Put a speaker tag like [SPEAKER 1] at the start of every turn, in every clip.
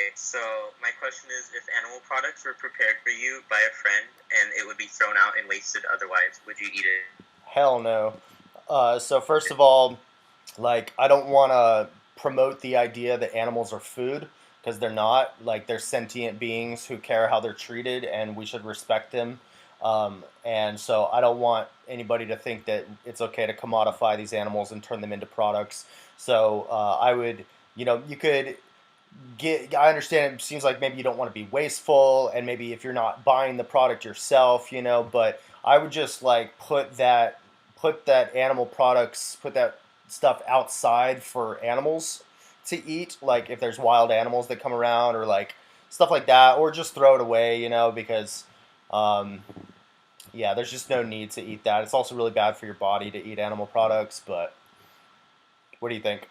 [SPEAKER 1] Okay, so my question is, if animal products were prepared for you by a friend and it would be thrown out and wasted otherwise, would you eat it?
[SPEAKER 2] Hell no. So first of all, like I don't want to promote the idea that animals are food because they're not. Like they're sentient beings who care how they're treated, and we should respect them. And so I don't want anybody to think that it's okay to commodify these animals and turn them into products. So I would, you could get. I understand it seems like maybe you don't want to be wasteful, and maybe if you're not buying the product yourself, but I would just like put that animal products, put that stuff outside for animals to eat. Like if there's wild animals that come around, or like stuff like that, or just throw it away, because um, yeah, there's just no need to eat that. It's also really bad for your body to eat animal products. But what do you think?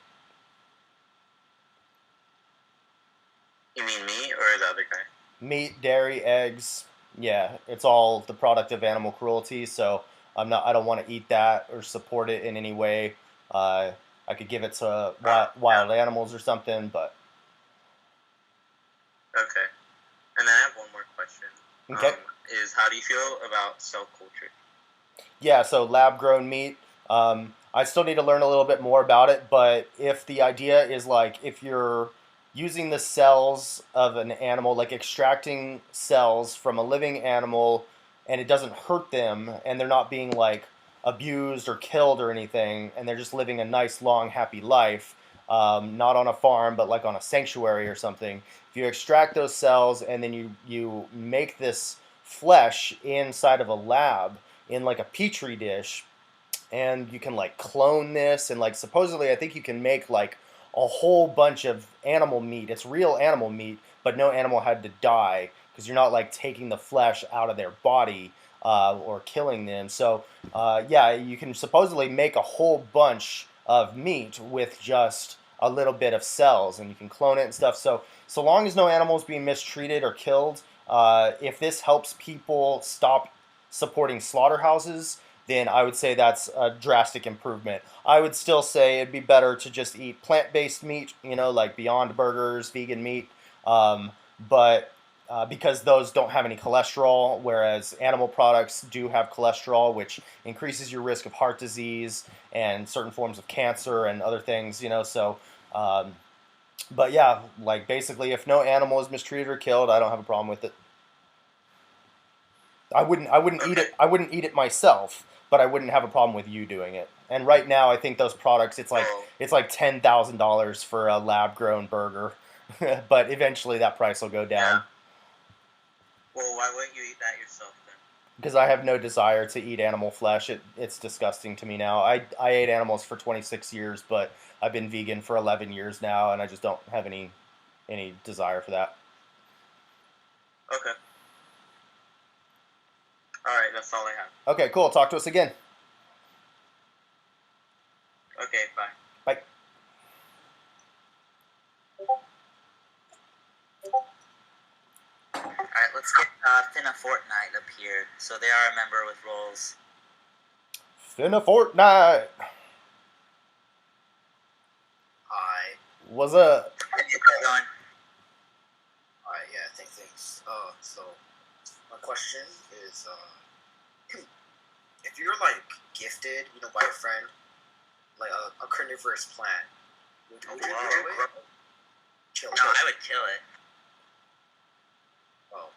[SPEAKER 1] You mean me or the other guy?
[SPEAKER 2] Meat, dairy, eggs, yeah, it's all the product of animal cruelty. So I don't want to eat that or support it in any way. Uh, I could give it to
[SPEAKER 1] Yeah.
[SPEAKER 2] wild animals or something, but
[SPEAKER 1] Okay. And then I have one more question.
[SPEAKER 2] okay.
[SPEAKER 1] Is how do you feel about cell culture?
[SPEAKER 2] Yeah, so lab grown meat. I still need to learn a little bit more about it, but if the idea is like if you're using the cells of an animal, like extracting cells from a living animal, and it doesn't hurt them, and they're not being like abused or killed or anything, and they're just living a nice, long, happy life, not on a farm, but like on a sanctuary or something. If you extract those cells and then you make this flesh inside of a lab in like a petri dish, and you can like clone this, and like supposedly I think you can make like a whole bunch of animal meat. It's real animal meat, but no animal had to die because you're not like taking the flesh out of their body or killing them. So yeah, you can supposedly make a whole bunch of meat with just a little bit of cells, and you can clone it and stuff. So long as no animal is being mistreated or killed, if this helps people stop supporting slaughterhouses, then I would say that's a drastic improvement. I would still say it'd be better to just eat plant-based meat, like Beyond Burgers, vegan meat, but because those don't have any cholesterol, whereas animal products do have cholesterol, which increases your risk of heart disease and certain forms of cancer and other things, So, but yeah, like basically, if no animal is mistreated or killed, I don't have a problem with it. I wouldn't eat
[SPEAKER 1] Okay.
[SPEAKER 2] it. I wouldn't eat it myself, but I wouldn't have a problem with you doing it. And right now, I think those products, it's like
[SPEAKER 1] Well,
[SPEAKER 2] it's like $10,000 for a lab grown burger, but eventually that price will go
[SPEAKER 1] yeah.
[SPEAKER 2] down
[SPEAKER 1] Well, why wouldn't you eat that yourself then?
[SPEAKER 2] because I have no desire to eat animal flesh. It's disgusting to me now. I ate animals for 26 years, but I've been vegan for 11 years now, and I just don't have any desire for that.
[SPEAKER 1] Okay. All right. That's all I have.
[SPEAKER 2] Okay, cool. Talk to us again.
[SPEAKER 1] Okay. Bye.
[SPEAKER 2] Bye.
[SPEAKER 3] Alright, let's get Finna Fortnite up here. So they are a member with roles.
[SPEAKER 2] Finna Fortnite.
[SPEAKER 4] Hi.
[SPEAKER 2] What's up?
[SPEAKER 3] How's it going?
[SPEAKER 4] Alright, yeah, thanks. So my question is, if you're like gifted, by a friend, like a carnivorous plant, would you grow it? Chill.
[SPEAKER 3] No, I would kill it.
[SPEAKER 4] Oh.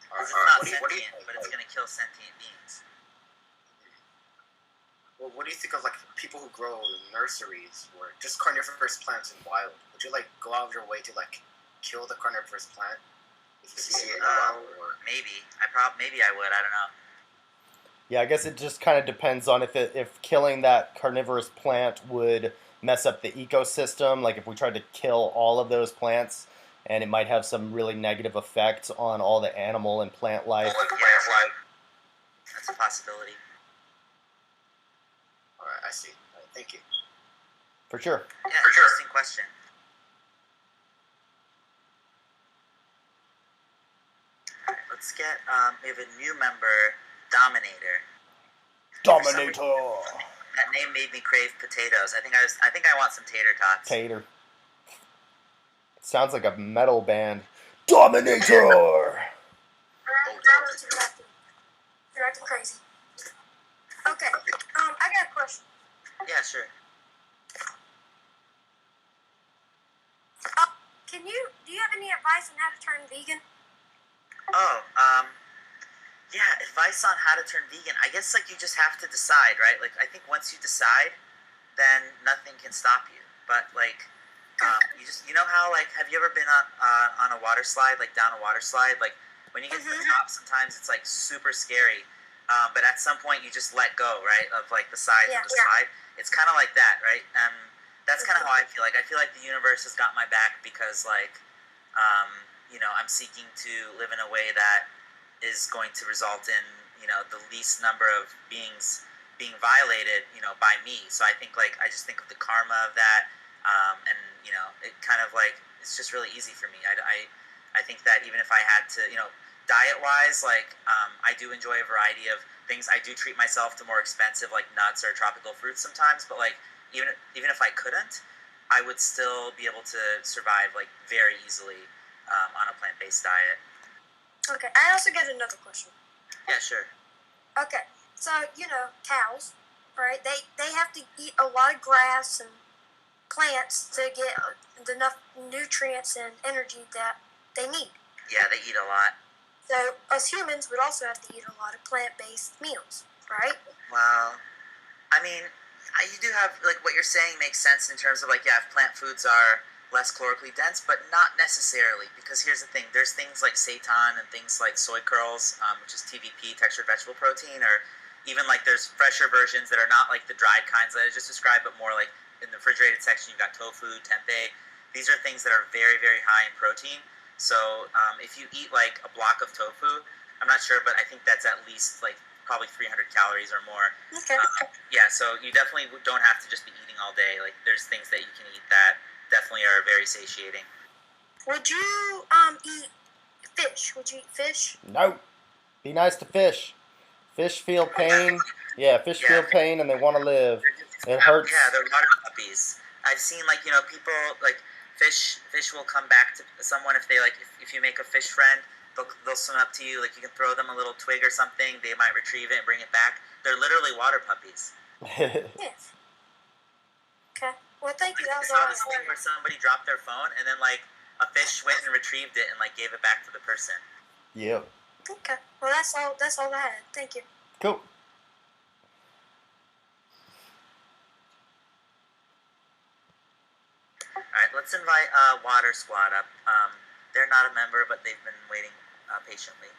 [SPEAKER 3] Because
[SPEAKER 4] Alright.
[SPEAKER 3] it's not
[SPEAKER 4] What do you
[SPEAKER 3] sentient, but
[SPEAKER 4] think?
[SPEAKER 3] it's gonna kill sentient beings.
[SPEAKER 4] Well, what do you think of like people who grow nurseries or just carnivorous plants in wild? Would you like go out of your way to like kill the carnivorous plant if you see it in the wild? Or
[SPEAKER 3] Maybe. Maybe I would, I don't know.
[SPEAKER 2] Yeah, I guess it just kind of depends on if killing that carnivorous plant would mess up the ecosystem. Like if we tried to kill all of those plants, and it might have some really negative effect on all the animal and plant life.
[SPEAKER 3] Yeah, that's a possibility.
[SPEAKER 4] alright, I see. Alright, thank you.
[SPEAKER 2] For sure.
[SPEAKER 3] Yeah, interesting question. Alright, let's get, we have a new member, Dominator.
[SPEAKER 2] Dominator.
[SPEAKER 3] That name made me crave potatoes. I think I want some tater tots.
[SPEAKER 2] Tater. Sounds like a metal band. Dominator!
[SPEAKER 5] You're acting crazy. Okay, I got a question.
[SPEAKER 3] Yeah, sure.
[SPEAKER 5] Do you have any advice on how to turn vegan?
[SPEAKER 3] Oh, yeah, advice on how to turn vegan. I guess, like, you just have to decide, right? Like, I think once you decide, then nothing can stop you. But, like, you know how, like, have you ever been on a water slide, like, down a water slide? Like, when you get to the top, sometimes it's, like, super scary. But at some point, you just let go, right, of, like, the sides of the slide. It's kind of like that, right? That's kind of how I feel. Like, I feel like the universe has got my back because, like, you know, I'm seeking to live in a way that is going to result in, you know, the least number of beings being violated, you know, by me. So I think, like, I just think of the karma of that, and, you know, it kind of, like, it's just really easy for me. I think that even if I had to, you know, diet-wise, like, I do enjoy a variety of things. I do treat myself to more expensive, like, nuts or tropical fruits sometimes, but, like, even if I couldn't, I would still be able to survive, like, very easily on a plant-based diet.
[SPEAKER 5] Okay, I also got another question.
[SPEAKER 3] Yeah, sure.
[SPEAKER 5] Okay, so, you know, cows, right? They have to eat a lot of grass and plants to get enough nutrients and energy that they need.
[SPEAKER 3] Yeah, they eat a lot.
[SPEAKER 5] So us humans would also have to eat a lot of plant-based meals, right?
[SPEAKER 3] Well, I mean, you do have, like, what you're saying makes sense in terms of, like, yeah, if plant foods are less calorically dense, but not necessarily, because here's the thing, there's things like seitan and things like soy curls, which is TVP, textured vegetable protein, or even, like, there's fresher versions that are not like the dried kinds that I just described, but more like in the refrigerated section, you've got tofu, tempeh. These are things that are very, very high in protein. So if you eat, like, a block of tofu, I'm not sure, but I think that's at least, like, probably 300 calories or more.
[SPEAKER 5] Okay.
[SPEAKER 3] Yeah, so you definitely don't have to just be eating all day. Like, there's things that you can eat that definitely are very satiating.
[SPEAKER 5] Would you eat fish? Would you eat fish?
[SPEAKER 2] No. Be nice to fish. Fish feel pain. Yeah, fish feel pain and they want to live. It hurts.
[SPEAKER 3] Yeah, they're water puppies. I've seen, like, you know, people, like, fish will come back to someone if they, like, if you make a fish friend, they'll swim up to you, like, you can throw them a little twig or something, they might retrieve it and bring it back. They're literally water puppies.
[SPEAKER 5] Yes. Okay. Well, thank you. That was
[SPEAKER 3] I saw
[SPEAKER 5] all.
[SPEAKER 3] this thing where somebody dropped their phone and then, like, a fish went and retrieved it and, like, gave it back to the person.
[SPEAKER 2] Yep.
[SPEAKER 5] Okay. Well, that's all I had. Thank you.
[SPEAKER 2] Cool.
[SPEAKER 3] Alright, let's invite Water Squad up. They're not a member, but they've been waiting patiently.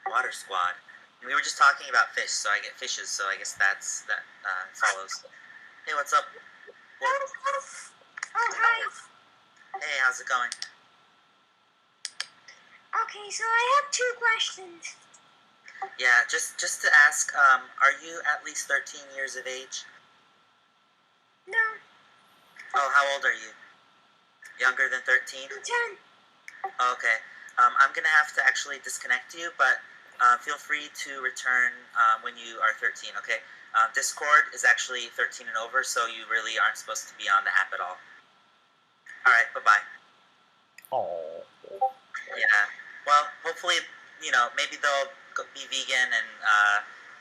[SPEAKER 3] Water Squad. We were just talking about fish, so I get fishes, so I guess that follows. Hey, what's up? Whoa.
[SPEAKER 5] Oh, hi.
[SPEAKER 3] Hey, how's it going?
[SPEAKER 5] Okay, so I have 2 questions.
[SPEAKER 3] Yeah, just to ask, are you at least 13 years of age?
[SPEAKER 5] No,
[SPEAKER 3] Oh, how old are you? Younger than 13?
[SPEAKER 5] I'm 10.
[SPEAKER 3] Oh, okay. I'm going to have to actually disconnect you, but feel free to return when you are 13, okay? Discord is actually 13 and over, so you really aren't supposed to be on the app at all. Alright, bye-bye.
[SPEAKER 2] Oh.
[SPEAKER 3] Yeah. Well, hopefully, you know, maybe they'll be vegan and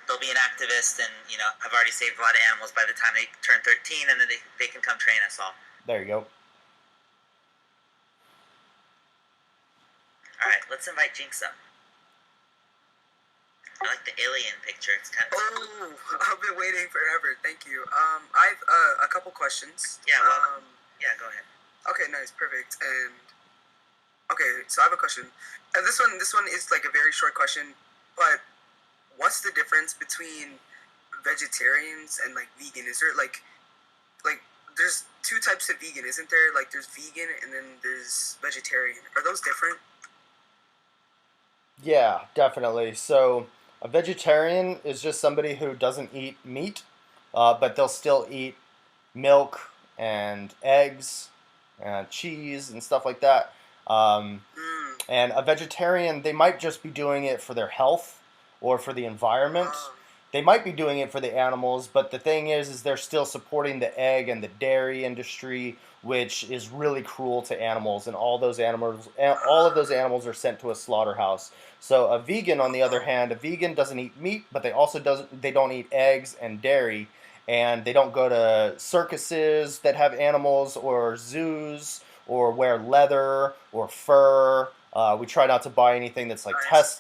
[SPEAKER 3] they'll be an activist and, you know, have already saved a lot of animals by the time they turn 13, and then they can come train us all.
[SPEAKER 2] There you go.
[SPEAKER 3] Alright, let's invite Jinx up. I like the alien picture. It's kind of...
[SPEAKER 6] Oh, I've been waiting forever. Thank you. I've a couple questions.
[SPEAKER 3] Yeah, well, yeah, go ahead.
[SPEAKER 6] Okay, nice, perfect. And okay, so I have a question. And this one is like a very short question, but what's the difference between vegetarians and, like, vegan? Is there like there's 2 types of vegan, isn't there? Like, there's vegan and then there's vegetarian. Are those different?
[SPEAKER 2] Yeah, definitely. So a vegetarian is just somebody who doesn't eat meat, but they'll still eat milk and eggs and cheese and stuff like that. And a vegetarian, they might just be doing it for their health or for the environment. they might be doing it for the animals, but the thing is they're still supporting the egg and the dairy industry, which is really cruel to animals, and all of those animals are sent to a slaughterhouse. So a vegan, on the other hand, a vegan doesn't eat meat, but they don't eat eggs and dairy, and they don't go to circuses that have animals or zoos or wear leather or fur. We try not to buy anything that's like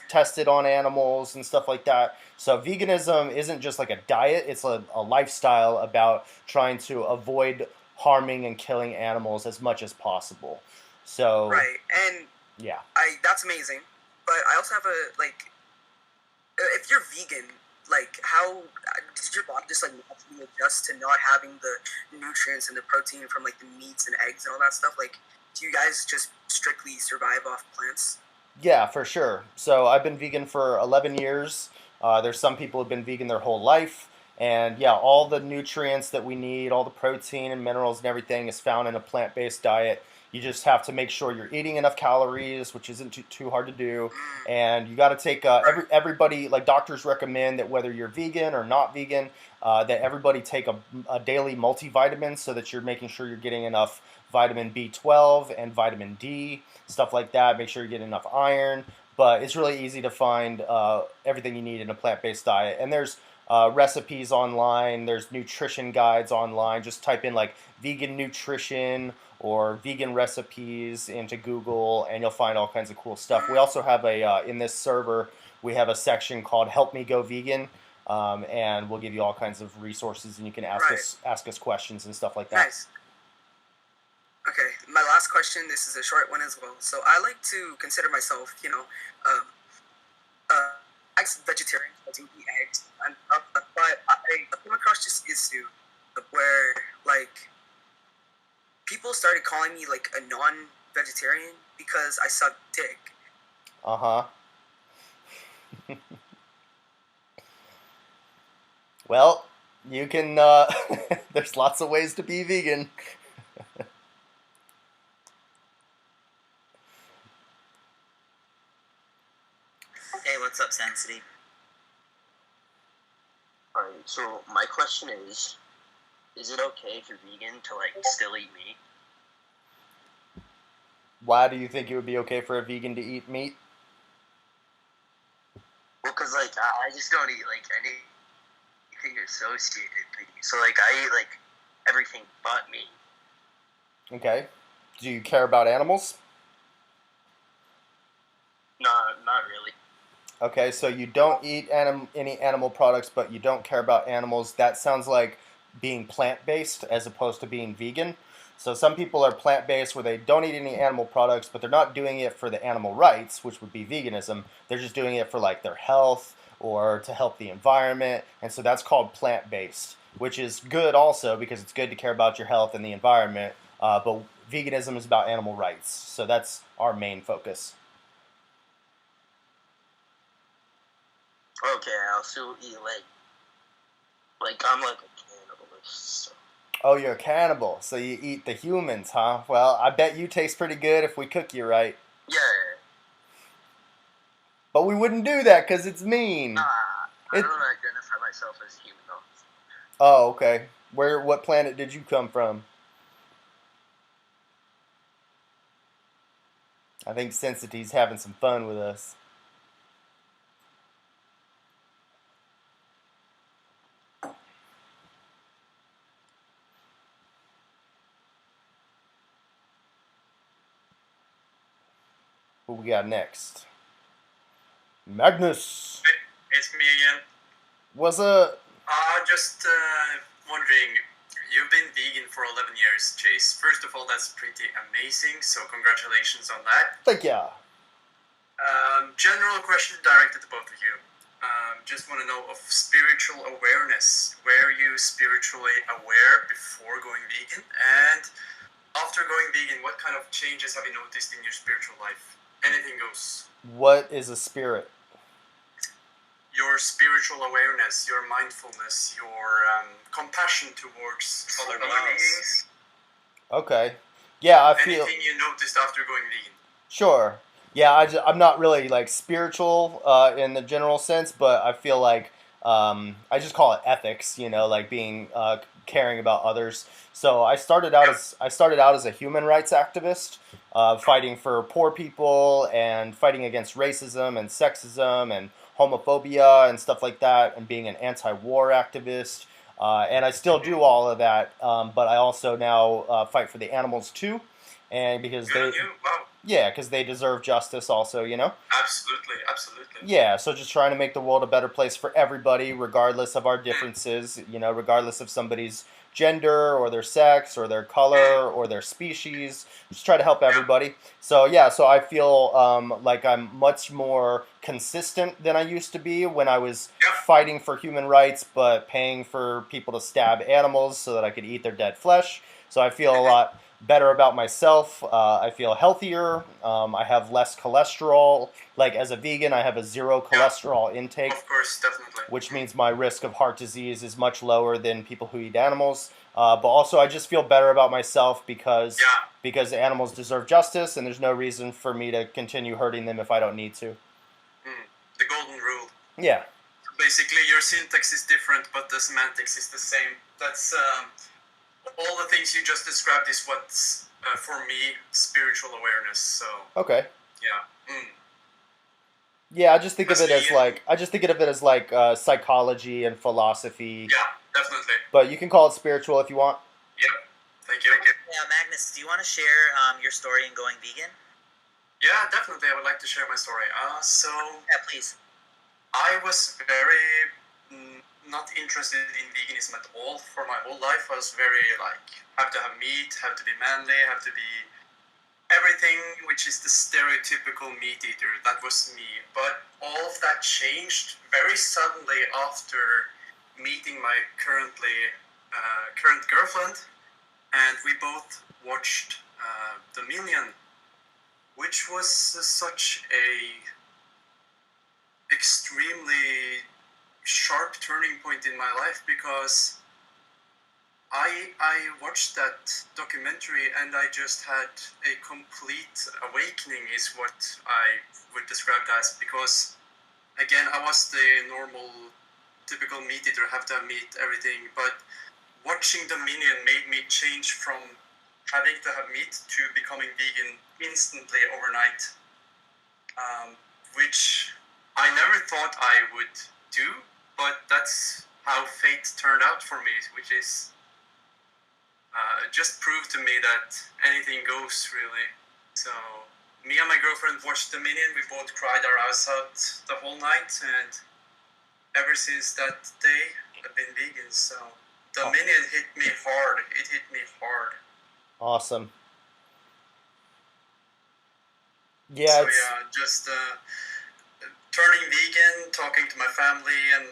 [SPEAKER 2] tested on animals and stuff like that. So veganism isn't just like a diet; it's a lifestyle about trying to avoid harming and killing animals as much as possible. So
[SPEAKER 6] Right, and
[SPEAKER 2] yeah,
[SPEAKER 6] that's amazing. But I also have a like, if you're vegan, like how did your body just like naturally adjust to not having the nutrients and the protein from like the meats and eggs and all that stuff? Like, do you guys just strictly survive off plants?
[SPEAKER 2] yeah, for sure. So I've been vegan for 11 years. There's some people who've been vegan their whole life. And yeah, all the nutrients that we need, all the protein and minerals and everything is found in a plant-based diet. You just have to make sure you're eating enough calories, which isn't too hard to do. And you got to take everybody, like doctors recommend that whether you're vegan or not vegan, that everybody take a daily multivitamin so that you're making sure you're getting enough vitamin B12 and vitamin D, stuff like that. Make sure you get enough iron. But it's really easy to find everything you need in a plant-based diet. And there's recipes online. There's nutrition guides online. Just type in like vegan nutrition or vegan recipes into Google, and you'll find all kinds of cool stuff. We also have in this server, we have a section called Help Me Go Vegan, and we'll give you all kinds of resources, and you can ask us questions and stuff like that.
[SPEAKER 6] Nice. Okay, my last question. This is a short one as well. So I like to consider myself, ex-vegetarian. I do eat eggs, but I came across this issue where like people started calling me like a non-vegetarian because I suck dick.
[SPEAKER 2] Well, you can. There's lots of ways to be vegan.
[SPEAKER 3] Hey, what's up, Sensity?
[SPEAKER 1] Alright, so my question is it okay if you're vegan to like still eat meat?
[SPEAKER 2] Why do you think it would be okay for a vegan to eat meat?
[SPEAKER 1] Well, because like I just don't eat like anything associated with meat. So like I eat like everything but meat.
[SPEAKER 2] Okay. Do you care about animals?
[SPEAKER 1] No, not really.
[SPEAKER 2] Okay, so you don't eat any animal products, but you don't care about animals. That sounds like being plant-based as opposed to being vegan. So some people are plant-based where they don't eat any animal products, but they're not doing it for the animal rights, which would be veganism. They're just doing it for like their health or to help the environment. And so that's called plant-based, which is good also because it's good to care about your health and the environment. But veganism is about animal rights. So that's our main focus.
[SPEAKER 1] Okay, I'll still eat like I'm like a cannibalist. So.
[SPEAKER 2] Oh, you're a cannibal, so you eat the humans, huh? Well, I bet you taste pretty good if we cook you right.
[SPEAKER 1] Yeah.
[SPEAKER 2] But we wouldn't do that because it's mean.
[SPEAKER 1] Nah, I don't identify myself as human though.
[SPEAKER 2] Oh, okay. What planet did you come from? I think Sensity's having some fun with us. Who we got next? Magnus.
[SPEAKER 7] It's me again.
[SPEAKER 2] What's up?
[SPEAKER 7] Just wondering, you've been vegan for 11 years, Chase. First of all, that's pretty amazing, so congratulations on that.
[SPEAKER 2] Thank ya.
[SPEAKER 7] General question directed to both of you. Just want to know of spiritual awareness. Were you spiritually aware before going vegan? And after going vegan, what kind of changes have you noticed in your spiritual life? Anything goes.
[SPEAKER 2] What is a spirit?
[SPEAKER 7] Your spiritual awareness, your mindfulness, your compassion towards other beings.
[SPEAKER 2] Okay. Yeah, I feel...
[SPEAKER 7] Anything you noticed after going vegan?
[SPEAKER 2] Sure. Yeah, I'm not really like spiritual in the general sense, but I feel like I just call it ethics, like being caring about others. So I started out as a human rights activist, fighting for poor people and fighting against racism and sexism and homophobia and stuff like that, and being an anti-war activist. And I still do all of that, but I also now fight for the animals too, and because
[SPEAKER 7] Good on you. Wow.
[SPEAKER 2] yeah, because they deserve justice also,
[SPEAKER 7] Absolutely, absolutely.
[SPEAKER 2] Yeah, so just trying to make the world a better place for everybody, regardless of our differences, regardless of somebody's gender or their sex or their color or their species. Just try to help everybody. So yeah, so I feel like I'm much more consistent than I used to be when I was fighting for human rights, but paying for people to stab animals so that I could eat their dead flesh. So I feel a lot better about myself. I feel healthier. I have less cholesterol. Like as a vegan, I have a zero cholesterol intake,
[SPEAKER 7] Of course, definitely.
[SPEAKER 2] which means my risk of heart disease is much lower than people who eat animals. But also, I just feel better about myself because animals deserve justice, and there's no reason for me to continue hurting them if I don't need to.
[SPEAKER 7] The golden rule.
[SPEAKER 2] Yeah.
[SPEAKER 7] Basically, your syntax is different, but the semantics is the same. That's all the things you just described is what's for me spiritual awareness. So
[SPEAKER 2] Okay.
[SPEAKER 7] yeah.
[SPEAKER 2] Yeah, I just think of
[SPEAKER 7] Must
[SPEAKER 2] it as
[SPEAKER 7] be-
[SPEAKER 2] like psychology and philosophy.
[SPEAKER 7] Yeah, definitely.
[SPEAKER 2] But you can call it spiritual if you want.
[SPEAKER 7] Yep. Thank you.
[SPEAKER 3] Yeah, Magnus, do you want to share your story in going vegan?
[SPEAKER 7] Yeah, definitely. I would like to share my story. So
[SPEAKER 3] Yeah, please.
[SPEAKER 7] I was very not interested in veganism at all for my whole life. I was very have to have meat, have to be manly, have to be everything which is the stereotypical meat eater. That was me. But all of that changed very suddenly after meeting my current girlfriend, and we both watched Dominion, which was such a extremely sharp turning point in my life, because I watched that documentary and I just had a complete awakening, is what I would describe it as, because again, I was the normal typical meat eater, have to have meat, everything, but watching Dominion made me change from having to have meat to becoming vegan instantly overnight, which I never thought I would do, but that's how fate turned out for me, which is just proved to me that anything goes, really. So me and my girlfriend watched Dominion. We both cried our eyes out the whole night, and ever since that day, I've been vegan. So Dominion hit me hard. It hit me hard.
[SPEAKER 2] Awesome. Yeah.
[SPEAKER 7] So yeah, just turning vegan, talking to my family, and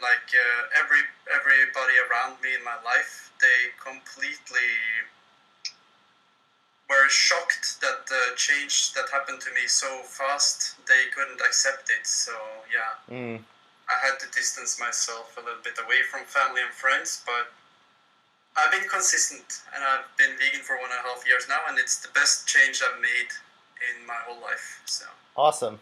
[SPEAKER 7] everybody around me in my life, they completely were shocked that the change that happened to me so fast, they couldn't accept it. So yeah, I had to distance myself a little bit away from family and friends, but I've been consistent, and I've been vegan for 1.5 years now, and it's the best change I've made in my whole life. So
[SPEAKER 2] Awesome.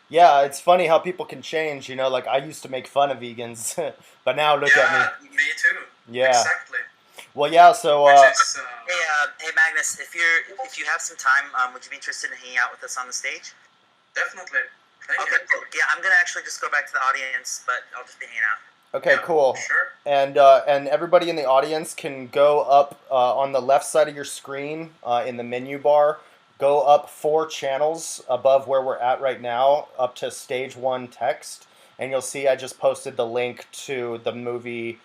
[SPEAKER 2] Yeah, it's funny how people can change. Like I used to make fun of vegans, but now look at me.
[SPEAKER 7] Me too.
[SPEAKER 2] Yeah.
[SPEAKER 7] Exactly.
[SPEAKER 2] Well, yeah. So
[SPEAKER 3] Hey, Magnus, if you have some time, would you be interested in hanging out with us on the stage?
[SPEAKER 7] Definitely. Thank
[SPEAKER 3] Okay,
[SPEAKER 7] you.
[SPEAKER 3] cool. Yeah, I'm gonna actually just go back to the audience, but I'll just be hanging out.
[SPEAKER 2] okay,
[SPEAKER 7] Yeah,
[SPEAKER 2] cool.
[SPEAKER 7] Sure.
[SPEAKER 2] And everybody in the audience can go up on the left side of your screen in the menu bar. Go up 4 channels above where we're at right now, up to stage 1 text, and you'll see I just posted the link to the movie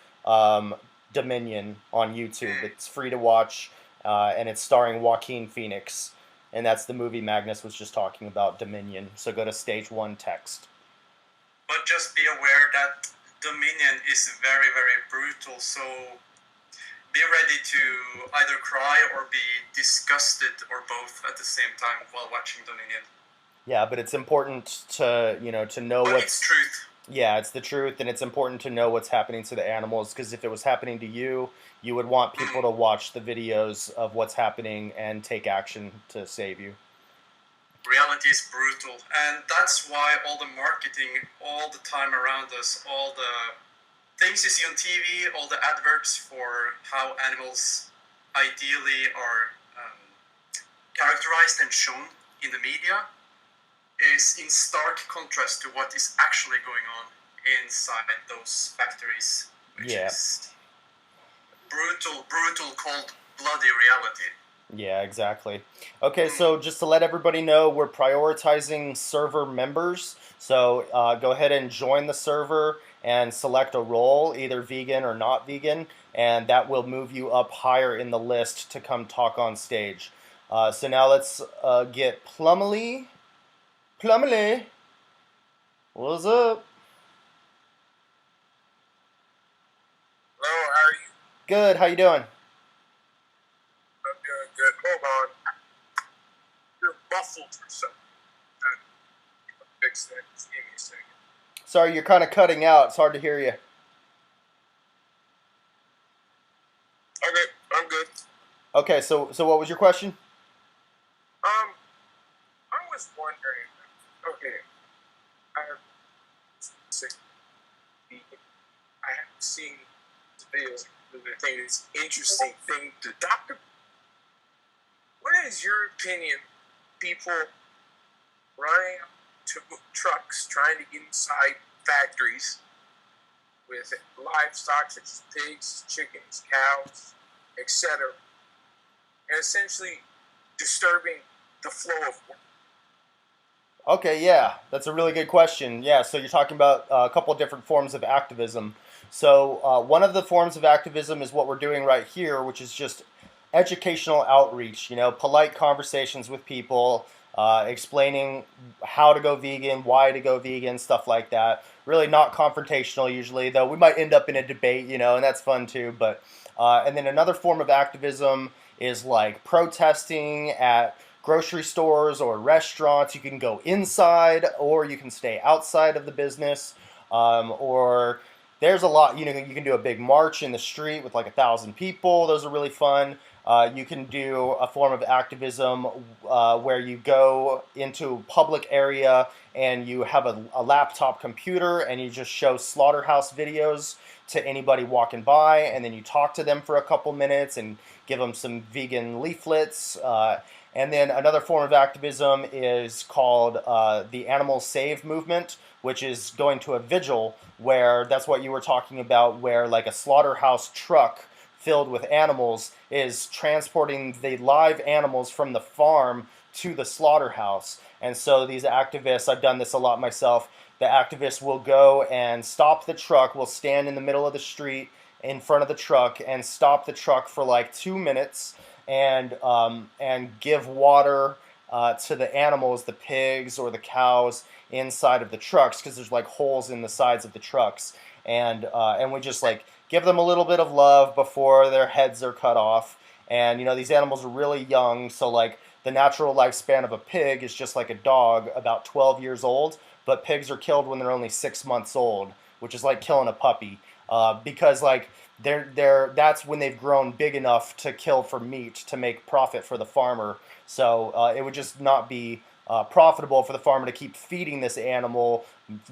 [SPEAKER 2] Dominion on YouTube. It's free to watch, and it's starring Joaquin Phoenix, and that's the movie Magnus was just talking about, Dominion. So go to stage 1 text.
[SPEAKER 7] But just be aware that Dominion is very, very brutal, so be ready to either cry or be disgusted, or both at the same time while watching Dominion.
[SPEAKER 2] Yeah, but it's important to to know
[SPEAKER 7] But
[SPEAKER 2] what's
[SPEAKER 7] it's truth.
[SPEAKER 2] Yeah, it's the truth, and it's important to know what's happening to the animals, because if it was happening to you, you would want people to watch the videos of what's happening and take action to save you.
[SPEAKER 7] Reality is brutal, and that's why all the marketing all the time around us, all the things you see on TV, all the adverts for how animals ideally are characterized and shown in the media is in stark contrast to what is actually going on inside those factories, which is brutal, cold, bloody reality.
[SPEAKER 2] Yeah, exactly. Okay, so just to let everybody know, we're prioritizing server members. So go ahead and join the server and select a role, either vegan or not vegan, and that will move you up higher in the list to come talk on stage. So now let's get Plumley. Plumley, what's up?
[SPEAKER 8] Hello, how are you?
[SPEAKER 2] Good, how you doing?
[SPEAKER 8] I'm doing good. Hold on. You're muffled for some reason. Fix that. Just give me a second.
[SPEAKER 2] Sorry, you're kind of cutting out. It's hard to hear you.
[SPEAKER 8] Okay, I'm good.
[SPEAKER 2] Okay, so what was your question?
[SPEAKER 8] I was wondering. Okay, I have seen the videos. The thing is interesting thing to talk about. What is your opinion? People running to trucks trying to get inside factories with livestock such as pigs, chickens, cows, etc., and essentially disturbing the flow of work.
[SPEAKER 2] Okay, yeah, that's a really good question. Yeah, so you're talking about a couple of different forms of activism. So one of the forms of activism is what we're doing right here, which is just educational outreach, polite conversations with people, explaining how to go vegan, why to go vegan, stuff like that. Really not confrontational usually, though we might end up in a debate, and that's fun too. But and then another form of activism is like protesting at grocery stores or restaurants. You can go inside or you can stay outside of the business, or there's a lot, you can do a big march in the street with like 1,000 people. Those are really fun. You can do a form of activism where you go into a public area and you have a laptop computer and you just show slaughterhouse videos to anybody walking by, and then you talk to them for a couple minutes and give them some vegan leaflets. And then another form of activism is called the Animal Save Movement, which is going to a vigil where that's what you were talking about, where like a slaughterhouse truck filled with animals is transporting the live animals from the farm to the slaughterhouse. And so these activists, I've done this a lot myself, the activists will go and stop the truck, will stand in the middle of the street in front of the truck and stop the truck for like 2 minutes and give water to the animals, the pigs or the cows inside of the trucks, because there's like holes in the sides of the trucks, and we just like give them a little bit of love before their heads are cut off. And these animals are really young, so like the natural lifespan of a pig is just like a dog, about 12 years old, but pigs are killed when they're only 6 months old, which is like killing a puppy, because like that's when they've grown big enough to kill for meat to make profit for the farmer. So it would just not be profitable for the farmer to keep feeding this animal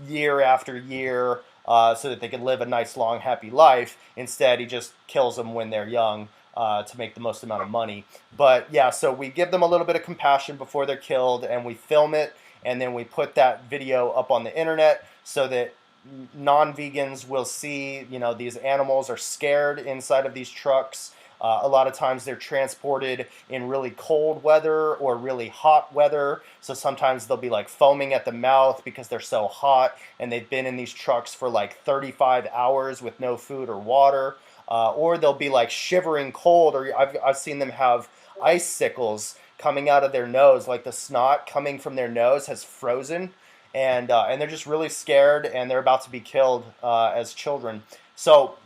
[SPEAKER 2] year after year so that they can live a nice, long, happy life. Instead, he just kills them when they're young to make the most amount of money. But yeah, so we give them a little bit of compassion before they're killed, and we film it, and then we put that video up on the internet so that non-vegans will see, these animals are scared inside of these trucks. A lot of times they're transported in really cold weather or really hot weather. So sometimes they'll be like foaming at the mouth because they're so hot, and they've been in these trucks for like 35 hours with no food or water. Or they'll be like shivering cold, or I've seen them have icicles coming out of their nose, like the snot coming from their nose has frozen. And they're just really scared, and they're about to be killed as children. So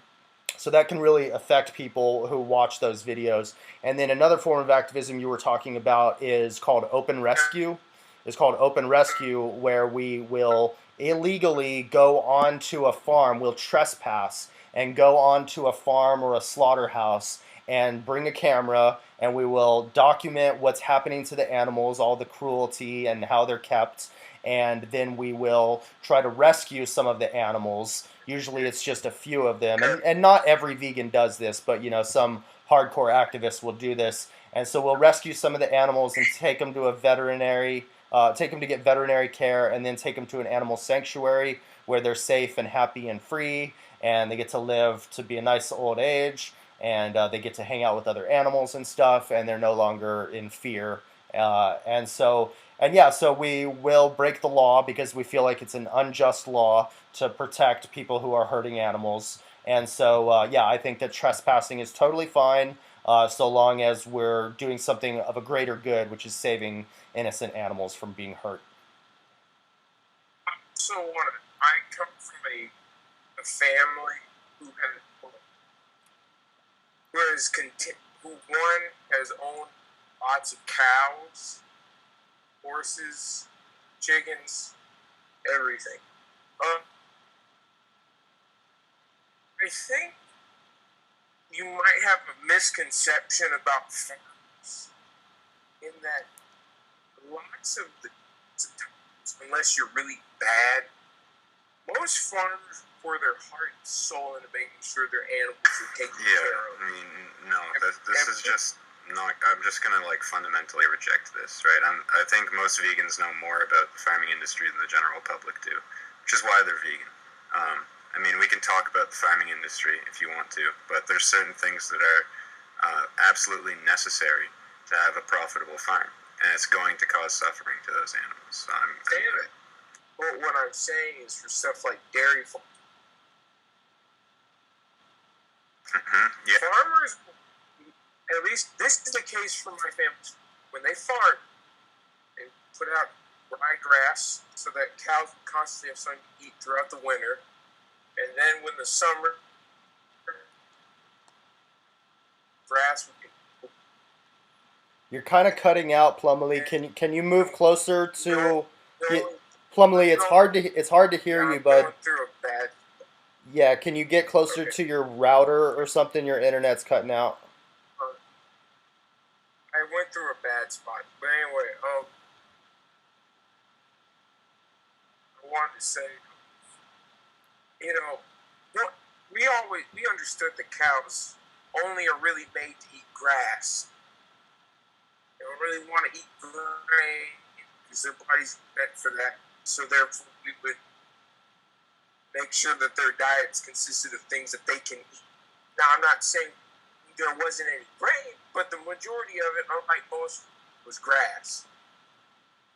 [SPEAKER 2] that can really affect people who watch those videos. And then another form of activism you were talking about is called open rescue. It's called open rescue, where we will illegally go onto a farm, we'll trespass and go onto a farm or a slaughterhouse and bring a camera, and we will document what's happening to the animals, all the cruelty and how they're kept, and then we will try to rescue some of the animals. Usually it's just a few of them, and not every vegan does this, but some hardcore activists will do this. And so we'll rescue some of the animals and take them to a veterinary, take them to get veterinary care, and then take them to an animal sanctuary where they're safe and happy and free, and they get to live to be a nice old age, and they get to hang out with other animals and stuff, and they're no longer in fear. So we will break the law because we feel like it's an unjust law to protect people who are hurting animals. And so, I think that trespassing is totally fine, so long as we're doing something of a greater good, which is saving innocent animals from being hurt.
[SPEAKER 8] So I come from a family who one has owned lots of cows, horses, chickens, everything. I think you might have a misconception about farms in that lots of the times, unless you're really bad, most farmers pour their heart and soul into making sure their animals are taken care of.
[SPEAKER 9] I mean, no, this is just not. I'm just gonna fundamentally reject this, right? I think most vegans know more about the farming industry than the general public do, which is why they're vegan. I mean, we can talk about the farming industry if you want to, but there's certain things that are absolutely necessary to have a profitable farm, and it's going to cause suffering to those animals. So
[SPEAKER 8] Well, what I'm saying is for stuff like dairy farms.
[SPEAKER 9] Yeah.
[SPEAKER 8] Farmers, at least this is the case for my family, when they farm, they put out dry grass so that cows constantly have something to eat throughout the winter, and then when the summer grass would be.
[SPEAKER 2] You're kind of cutting out, Plumley. Can you move closer to? Plumley, it's hard to hear you, bud. Yeah, can you get closer to your router or something? Your internet's cutting out.
[SPEAKER 8] I went through a bad spot, but anyway, I wanted to say, we understood that cows only are really made to eat grass. They don't really want to eat grain because their body's meant for that. So therefore, we would make sure that their diets consisted of things that they can eat. Now, I'm not saying there wasn't any grain, but the majority of it, unlike most, was grass.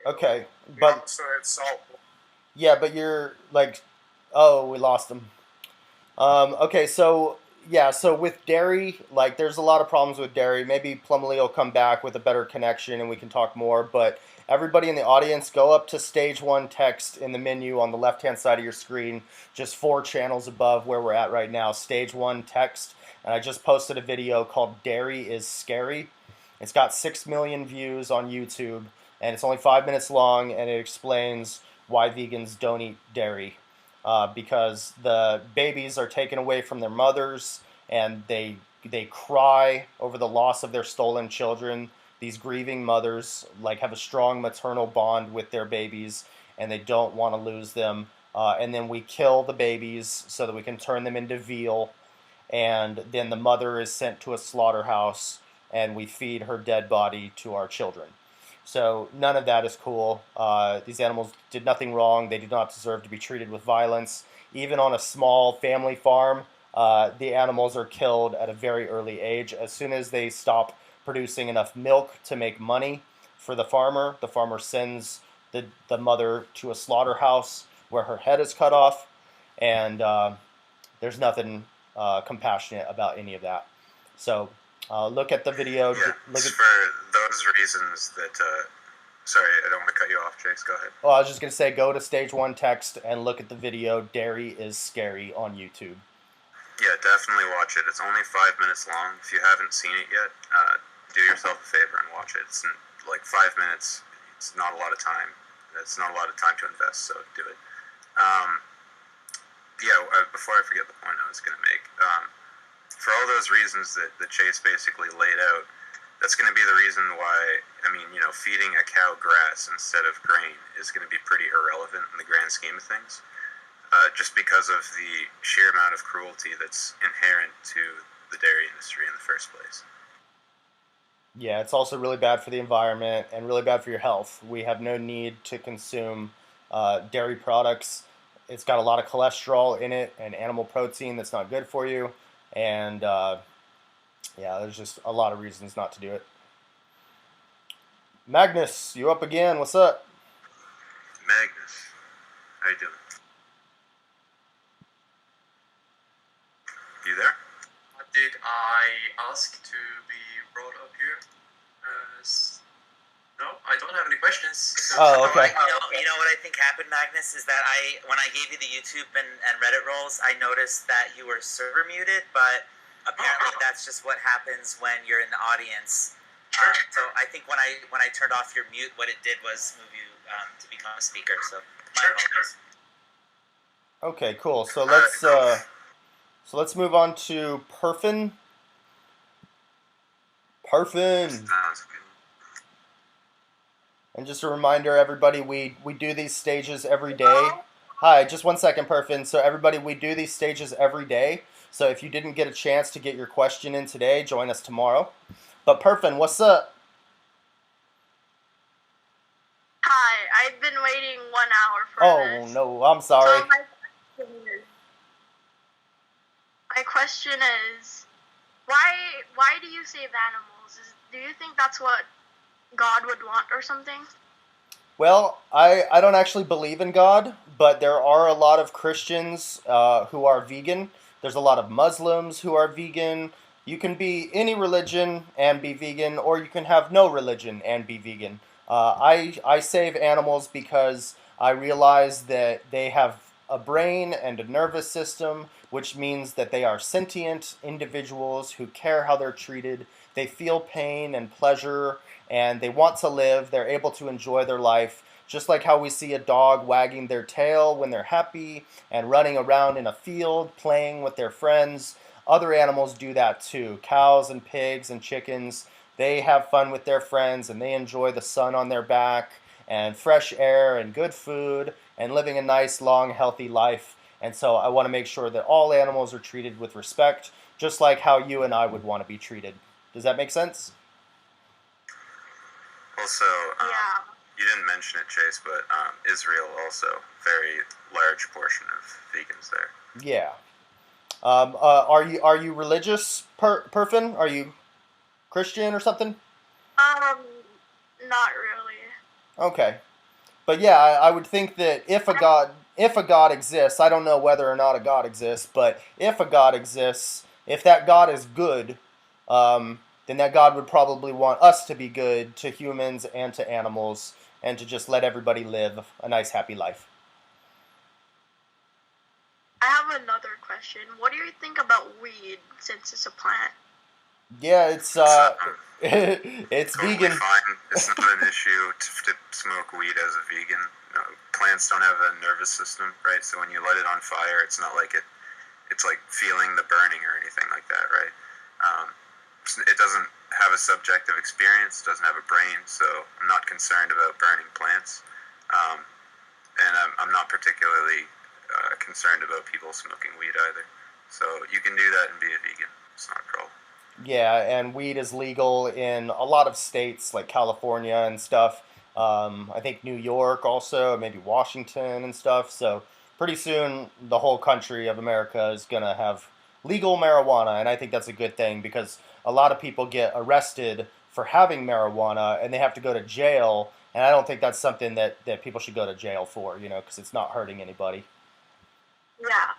[SPEAKER 2] Okay,
[SPEAKER 8] We
[SPEAKER 2] but
[SPEAKER 8] also had salt.
[SPEAKER 2] yeah, but you're like, oh, we lost them. Okay, so with dairy, there's a lot of problems with dairy. Maybe Plumley will come back with a better connection and we can talk more. But everybody in the audience, go up to stage 1 text in the menu on the left-hand side of your screen, just 4 channels above where we're at right now, stage 1 text. And I just posted a video called Dairy is Scary. It's got 6 million views on YouTube, and it's only 5 minutes long, and it explains why vegans don't eat dairy. Because the babies are taken away from their mothers, and they cry over the loss of their stolen children. These grieving mothers have a strong maternal bond with their babies, and they don't want to lose them. And then we kill the babies so that we can turn them into veal, and then the mother is sent to a slaughterhouse, and we feed her dead body to our children. So none of that is cool. These animals did nothing wrong. They do not deserve to be treated with violence. Even on a small family farm, the animals are killed at a very early age. As soon as they stop producing enough milk to make money for the farmer sends the mother to a slaughterhouse where her head is cut off, and there's nothing compassionate about any of that. So look at the video.
[SPEAKER 9] Yeah, it's for those reasons that... sorry, I don't want to cut you off, Chase. Go ahead.
[SPEAKER 2] Well, I was just going to say, go to stage 1 text and look at the video Dairy is Scary on YouTube.
[SPEAKER 9] Yeah, definitely watch it. It's only 5 minutes long. If you haven't seen it yet, do yourself a favor and watch it. It's 5 minutes. It's not a lot of time. It's not a lot of time to invest, so do it. Before I forget the point I was going to make, for all those reasons that Chase basically laid out, that's going to be the reason why, I mean, you know, feeding a cow grass instead of grain is going to be pretty irrelevant in the grand scheme of things, just because of the sheer amount of cruelty that's inherent to the dairy industry in the first place.
[SPEAKER 2] Yeah, it's also really bad for the environment and really bad for your health. We have no need to consume dairy products. It's got a lot of cholesterol in it and animal protein that's not good for you. And yeah, there's just a lot of reasons not to do it. Magnus, you up again? What's up?
[SPEAKER 9] Magnus, how you doing? You there?
[SPEAKER 7] Did I ask to be brought up here? No, I don't have any questions. So
[SPEAKER 2] Oh, okay.
[SPEAKER 3] You know what I think happened, Magnus, is that when I gave you the YouTube and Reddit roles, I noticed that you were server muted, but apparently that's just what happens when you're in the audience. So I think when I turned off your mute, what it did was move you to become a speaker. So my apologies.
[SPEAKER 2] Okay, cool. So let's move on to Perfin.
[SPEAKER 9] Sounds good.
[SPEAKER 2] And just a reminder, everybody, we do these stages every day. Hi, just one second, Perfin. So everybody, we do these stages every day. So if you didn't get a chance to get your question in today, join us tomorrow. But Perfin, what's up?
[SPEAKER 10] Hi, I've been waiting 1 hour for this.
[SPEAKER 2] Oh, no, I'm sorry.
[SPEAKER 10] So my question is, why do you save animals? Do you think that's what God would want or something?
[SPEAKER 2] Well, I don't actually believe in God, but there are a lot of Christians who are vegan. There's a lot of Muslims who are vegan. You can be any religion and be vegan, or you can have no religion and be vegan. I save animals because I realize that they have a brain and a nervous system, which means that they are sentient individuals who care how they're treated. They feel pain and pleasure, and they want to live. They're able to enjoy their life, just like how we see a dog wagging their tail when they're happy and running around in a field playing with their friends. Other animals do that too. Cows and pigs and chickens, they have fun with their friends and they enjoy the sun on their back and fresh air and good food and living a nice, long, healthy life. And so I want to make sure that all animals are treated with respect, just like how you and I would want to be treated. Does that make sense?
[SPEAKER 9] Also,
[SPEAKER 10] Yeah.
[SPEAKER 9] you didn't mention it, Chase, but Israel also, very large portion of vegans there.
[SPEAKER 2] Yeah. Are you religious, Perfin? Are you Christian or something?
[SPEAKER 10] Not really.
[SPEAKER 2] Okay. But yeah, I would think that if a God exists, I don't know whether or not a God exists, but if a God exists, if that God is good, then that God would probably want us to be good to humans and to animals and to just let everybody live a nice, happy life.
[SPEAKER 10] I have another question. What do you think about weed since it's a plant?
[SPEAKER 2] Yeah, it's it's
[SPEAKER 9] Totally
[SPEAKER 2] vegan.
[SPEAKER 9] fine. It's not an issue to smoke weed as a vegan. No, plants don't have a nervous system, right? So when you light it on fire, it's not like it's like feeling the burning or anything like that, right? It doesn't have a subjective experience, doesn't have a brain, so I'm not concerned about burning plants. And I'm not particularly concerned about people smoking weed either. So you can do that and be a vegan. It's not a problem.
[SPEAKER 2] Yeah, and weed is legal in a lot of states like California and stuff. I think New York also, maybe Washington and stuff. So pretty soon the whole country of America is going to have legal marijuana, and I think that's a good thing because a lot of people get arrested for having marijuana and they have to go to jail, and I don't think that's something that people should go to jail for, because it's not hurting anybody.
[SPEAKER 10] Yeah.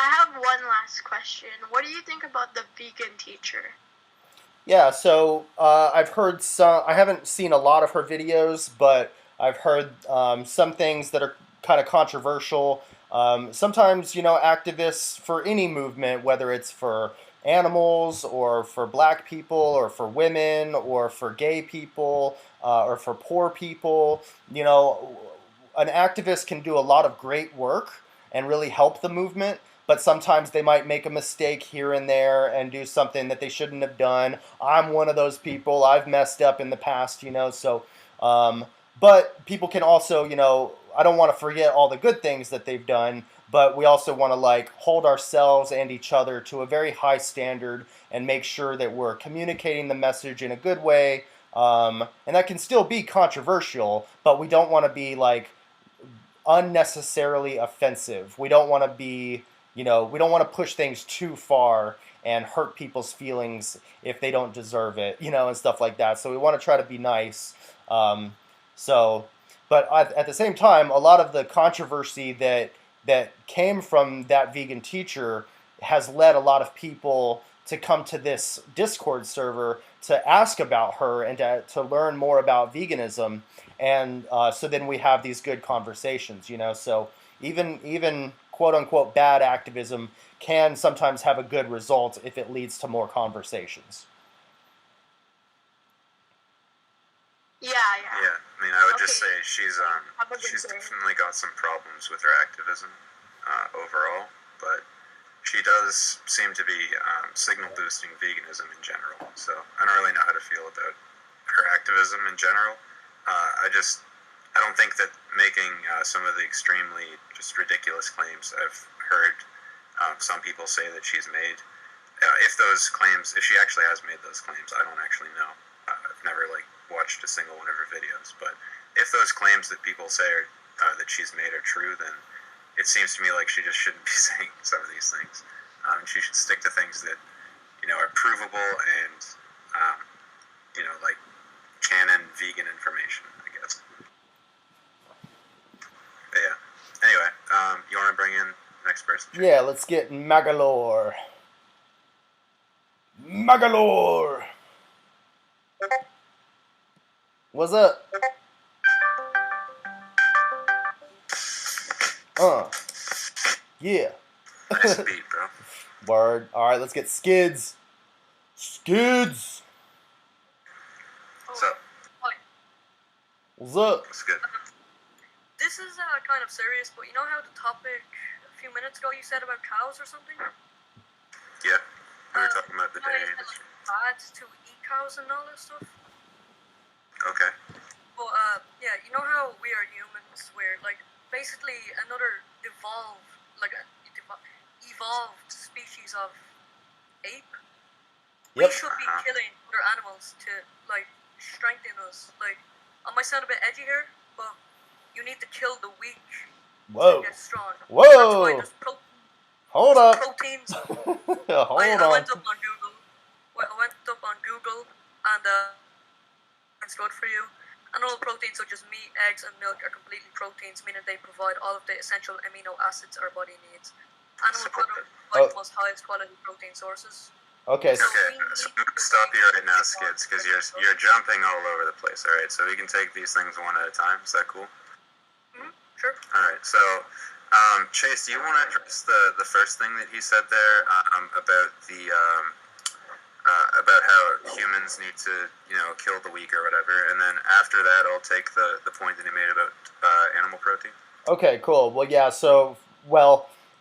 [SPEAKER 10] I have one last question. What do you think about the vegan teacher?
[SPEAKER 2] Yeah, so I've heard some. I haven't seen a lot of her videos, but I've heard some things that are kind of controversial. Sometimes, activists for any movement, whether it's for animals or for black people or for women or for gay people or for poor people, an activist can do a lot of great work and really help the movement. but sometimes they might make a mistake here and there and do something that they shouldn't have done. I'm one of those people. I've messed up in the past, so but people can also, I don't want to forget all the good things that they've done, but we also want to like hold ourselves and each other to a very high standard and make sure that we're communicating the message in a good way. And that can still be controversial, but we don't want to be like unnecessarily offensive. We don't want to be, we don't want to push things too far and hurt people's feelings if they don't deserve it, and stuff like that. So we want to try to be nice. But at the same time, a lot of the controversy that came from that vegan teacher has led a lot of people to come to this Discord server to ask about her and to learn more about veganism. And so then we have these good conversations, So even quote unquote bad activism can sometimes have a good result if it leads to more conversations.
[SPEAKER 10] Yeah.
[SPEAKER 9] I mean, I would just say she's definitely got some problems with her activism overall, but she does seem to be signal boosting veganism in general. So I don't really know how to feel about her activism in general. I don't think that making some of the extremely just ridiculous claims I've heard some people say that she's made, if she actually has made those claims, I don't actually know. I've never watched a single one of her videos, but if those claims that people say that she's made are true, then it seems to me like she just shouldn't be saying some of these things. She should stick to things that are provable and canon vegan information, I guess. But yeah. Anyway, you want to bring in the next person?
[SPEAKER 2] Yeah, let's get Magalore. What's up? Yeah.
[SPEAKER 9] Nice beat, bro.
[SPEAKER 2] Word. All right, let's get Skids.
[SPEAKER 9] What's up?
[SPEAKER 2] What's up?
[SPEAKER 9] That's good.
[SPEAKER 11] This is kind of serious, but you know how the topic a few minutes ago you said about cows or something?
[SPEAKER 9] Yeah. We were talking about the day.
[SPEAKER 11] It's bad to eat cows and all that stuff.
[SPEAKER 9] Okay.
[SPEAKER 11] Well, yeah, you know how we are humans, we're basically another evolved species of ape. We
[SPEAKER 2] Yep.
[SPEAKER 11] should be killing other animals to strengthen us. I might sound a bit edgy here, but you need to kill the weak
[SPEAKER 2] Whoa.
[SPEAKER 11] to get strong.
[SPEAKER 2] Whoa.
[SPEAKER 11] That's why there's
[SPEAKER 2] Hold up.
[SPEAKER 11] proteins.
[SPEAKER 2] Hold
[SPEAKER 11] I
[SPEAKER 2] on.
[SPEAKER 11] went up on Google. And it's good for you. And all proteins such as meat, eggs, and milk are completely proteins, meaning they provide all of the essential amino acids our body needs. Animal products provide the most highest quality protein sources.
[SPEAKER 2] Okay.
[SPEAKER 9] So I'm going to stop you right now, Skids, because you're jumping all over the place, alright? So we can take these things one at a time. Is that cool?
[SPEAKER 11] Mm-hmm. Sure.
[SPEAKER 9] Alright, so Chase, do you want to address the first thing that he said there about how humans need to, kill the weak or whatever, and then after that I'll take the point that he made about animal protein.
[SPEAKER 2] Okay, cool. Well, yeah, so,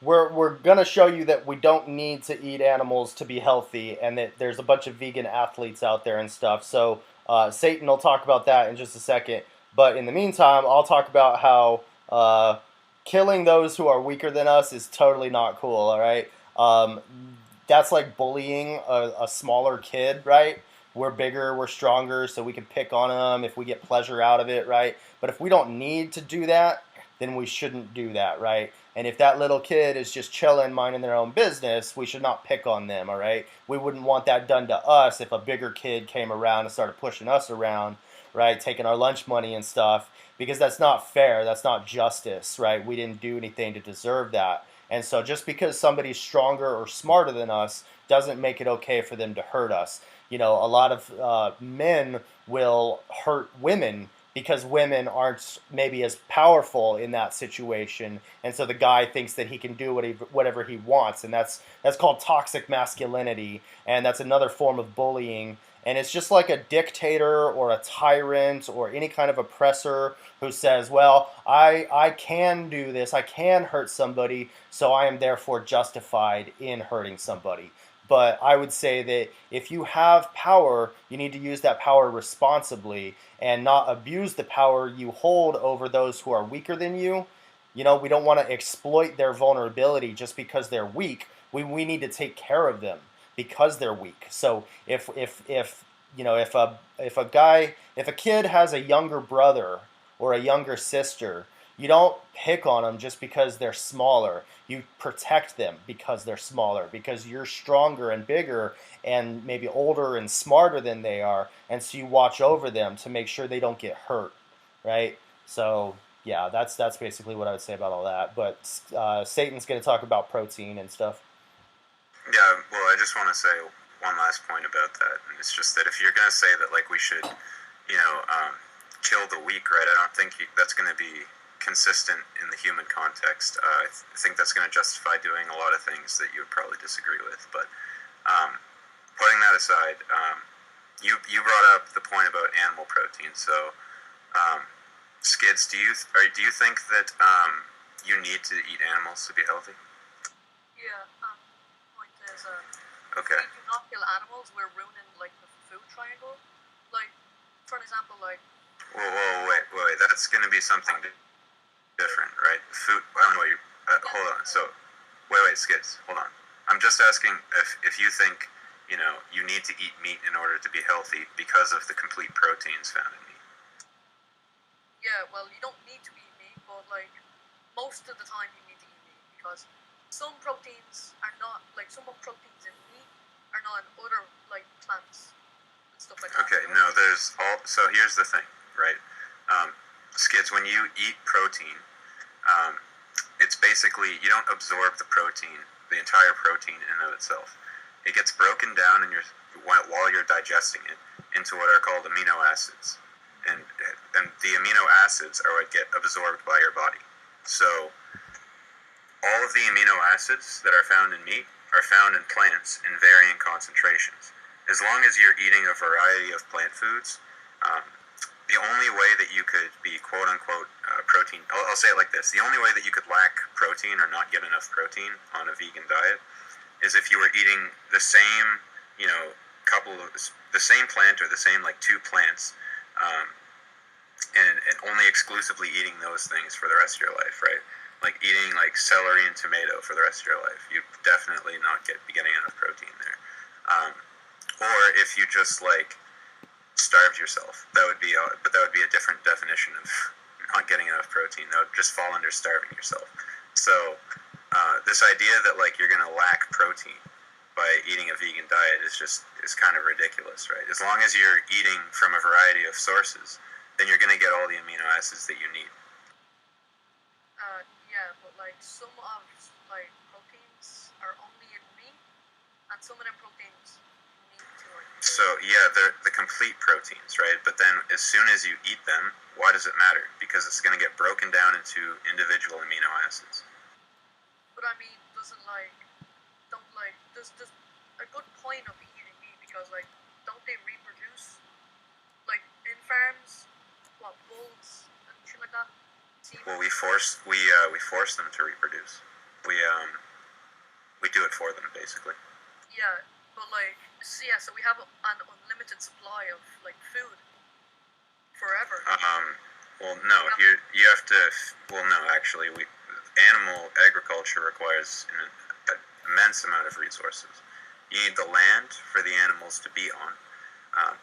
[SPEAKER 2] we're going to show you that we don't need to eat animals to be healthy, and that there's a bunch of vegan athletes out there and stuff. So Satan will talk about that in just a second. But in the meantime, I'll talk about how killing those who are weaker than us is totally not cool, all right? That's like bullying a smaller kid, right? We're bigger, we're stronger, so we can pick on them if we get pleasure out of it, right? But if we don't need to do that, then we shouldn't do that, right? And if that little kid is just chilling, minding their own business, we should not pick on them, all right? We wouldn't want that done to us if a bigger kid came around and started pushing us around, right? Taking our lunch money and stuff, because that's not fair, that's not justice, right? We didn't do anything to deserve that. And so just because somebody's stronger or smarter than us doesn't make it okay for them to hurt us. A lot of men will hurt women because women aren't maybe as powerful in that situation, and so the guy thinks that he can do whatever he wants, and that's called toxic masculinity, and that's another form of bullying. And it's just like a dictator or a tyrant or any kind of oppressor who says, well, I can do this, I can hurt somebody, so I am therefore justified in hurting somebody. But I would say that if you have power, you need to use that power responsibly and not abuse the power you hold over those who are weaker than you. You know, we don't want to exploit their vulnerability just because they're weak. We need to take care of them because they're weak. So if you know, if a kid has a younger brother or a younger sister, you don't pick on them just because they're smaller. You protect them because they're smaller, because you're stronger and bigger and maybe older and smarter than they are, and so you watch over them to make sure they don't get hurt, right? So yeah, that's basically what I would say about all that. But Satan's going to talk about protein and stuff.
[SPEAKER 9] Yeah, well, I just want to say one last point about that, and it's just that if you're going to say that, like, we should, kill the weak, right, I don't think that's going to be consistent in the human context. I think that's going to justify doing a lot of things that you would probably disagree with, but putting that aside, you brought up the point about animal protein, so Skids, do you think that you need to eat animals to be healthy?
[SPEAKER 11] Yeah, point is,
[SPEAKER 9] Okay.
[SPEAKER 11] if we do not kill animals, we're ruining, like, the food triangle. Like, for an example, like...
[SPEAKER 9] Whoa, wait, that's going to be something different, right? Food, I don't know what you... hold on, so... Wait, Skids, hold on. I'm just asking if you think, you need to eat meat in order to be healthy because of the complete proteins found in meat.
[SPEAKER 11] Yeah, well, you don't need to eat meat, but, like, most of the time you need to eat meat, because some proteins are not, like, some proteins in meat are not in other, like, plants and stuff like that.
[SPEAKER 9] Okay, no, so here's the thing, right? Skids, when you eat protein, it's basically, you don't absorb the protein, the entire protein in and of itself. It gets broken down while you're digesting it into what are called amino acids. And the amino acids are what get absorbed by your body. So all of the amino acids that are found in meat are found in plants in varying concentrations. As long as you're eating a variety of plant foods, the only way that you could be quote-unquote protein, I'll say it like this, the only way that you could lack protein or not get enough protein on a vegan diet is if you were eating the same, the same plant or the same, like, two plants, and only exclusively eating those things for the rest of your life, right? Like eating, like, celery and tomato for the rest of your life. You'd definitely not be getting enough protein there. Or if you just, like, starved yourself, that would be a different definition of not getting enough protein. That would just fall under starving yourself. So this idea that, like, you're going to lack protein by eating a vegan diet is kind of ridiculous, right? As long as you're eating from a variety of sources, then you're going to get all the amino acids that you need.
[SPEAKER 11] Yeah, but, like, some of, like, proteins are only in meat, and some of them proteins you need to, like...
[SPEAKER 9] So, yeah, they're the complete proteins, right? But then as soon as you eat them, why does it matter? Because it's going to get broken down into individual amino acids.
[SPEAKER 11] But, I mean, there's a good point of eating meat, because, like, don't they reproduce, like, in farms, bulls and shit like that?
[SPEAKER 9] Well, we force them to reproduce. We do it for them, basically.
[SPEAKER 11] Yeah, but, like, so we have an unlimited supply of, like, food forever.
[SPEAKER 9] Well, no, you have to. Well, no, actually, animal agriculture requires an immense amount of resources. You need the land for the animals to be on.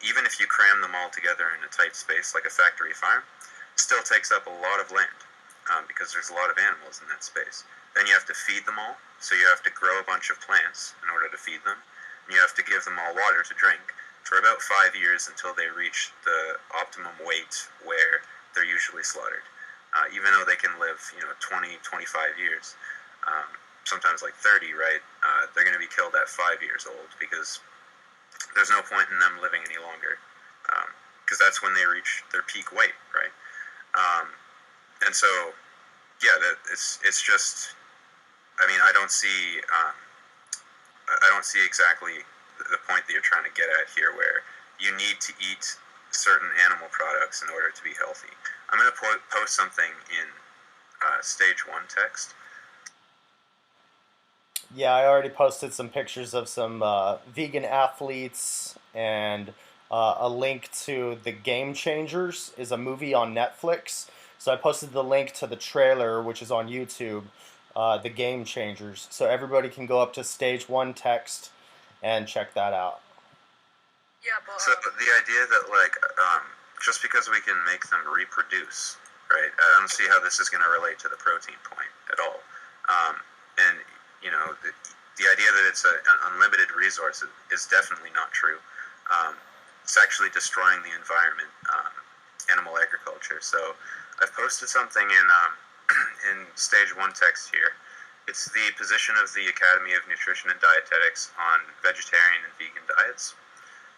[SPEAKER 9] Even if you cram them all together in a tight space like a factory farm, still takes up a lot of land because there's a lot of animals in that space. Then you have to feed them all, so you have to grow a bunch of plants in order to feed them. And you have to give them all water to drink for about 5 years until they reach the optimum weight where they're usually slaughtered. Even though they can live, 20, 25 years, sometimes like 30, right? They're going to be killed at 5 years old because there's no point in them living any longer because that's when they reach their peak weight, right? And so, yeah, it's just. I mean, I don't see exactly the point that you're trying to get at here, where you need to eat certain animal products in order to be healthy. I'm going to post something in stage 1 text.
[SPEAKER 2] Yeah, I already posted some pictures of some vegan athletes and a link to The Game Changers is a movie on Netflix. So I posted the link to the trailer, which is on YouTube, The Game Changers. So everybody can go up to stage 1 text and check that out.
[SPEAKER 11] Yeah, but
[SPEAKER 9] So the idea that like just because we can make them reproduce, right? I don't see how this is going to relate to the protein point at all. And you know, the idea that it's an unlimited resource is definitely not true. It's actually destroying the environment, animal agriculture. So I've posted something in stage 1 text here. It's the position of the Academy of Nutrition and Dietetics on vegetarian and vegan diets.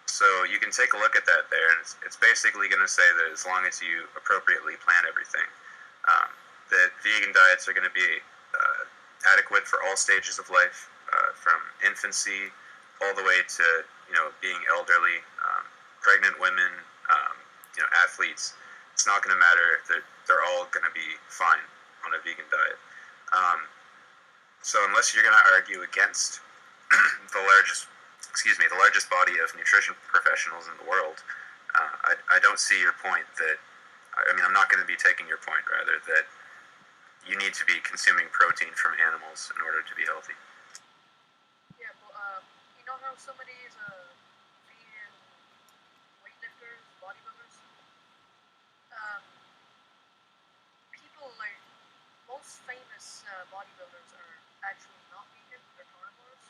[SPEAKER 9] So you can take a look at that there, and it's basically going to say that as long as you appropriately plan everything, that vegan diets are going to be adequate for all stages of life, from infancy all the way to being elderly, pregnant women, athletes. It's not going to matter. They're all going to be fine on a vegan diet. So unless you're going to argue against the largest body of nutrition professionals in the world, I don't see your point that. I mean, I'm not going to be taking your point, rather, that you need to be consuming protein from animals in order to be healthy.
[SPEAKER 11] yeah, but you know how some of these vegan weightlifters, bodybuilders, people like most famous bodybuilders are actually not vegan; they're carnivores.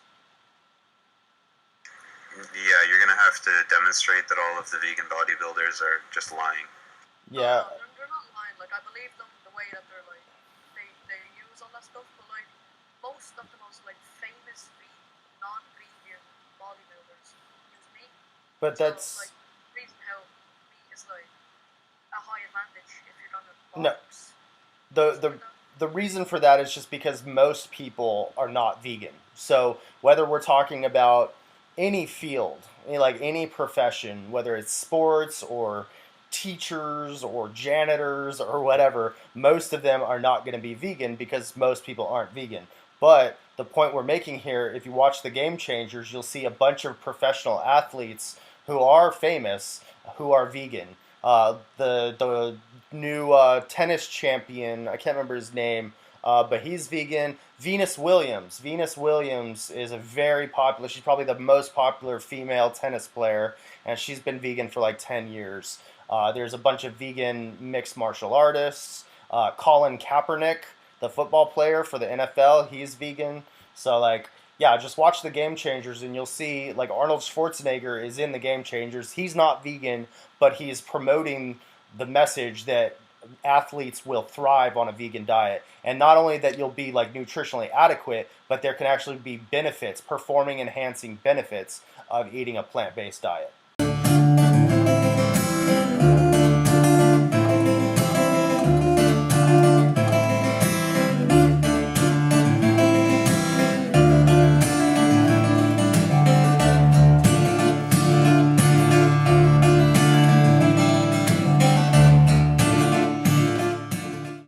[SPEAKER 9] Yeah, you're going to have to demonstrate that all of the vegan bodybuilders are just lying.
[SPEAKER 2] Yeah.
[SPEAKER 11] They're not lying. Like, I believe them the way that they're like they use all that stuff, but like most of the most like famous non-vegan bodybuilders use meat.
[SPEAKER 2] But
[SPEAKER 11] So,
[SPEAKER 2] that's
[SPEAKER 11] like, the reason how meat is like a high advantage if you're gonna
[SPEAKER 2] No.
[SPEAKER 11] box.
[SPEAKER 2] the reason for that is just because most people are not vegan. So whether we're talking about any field, like any profession, whether it's sports or teachers or janitors or whatever, most of them are not going to be vegan because most people aren't vegan. But the point we're making here, if you watch The Game Changers, you'll see a bunch of professional athletes who are famous who are vegan. The new tennis champion, I can't remember his name, but he's vegan. Venus Williams. Venus Williams is a very popular, she's probably the most popular female tennis player, and she's been vegan for like 10 years. There's a bunch of vegan mixed martial artists. Colin Kaepernick, the football player for the NFL, he's vegan. So, like, yeah, just watch The Game Changers and you'll see, like, Arnold Schwarzenegger is in The Game Changers. He's not vegan, but he's promoting the message that athletes will thrive on a vegan diet. And not only that you'll be, like, nutritionally adequate, but there can actually be benefits, performing enhancing benefits of eating a plant-based diet.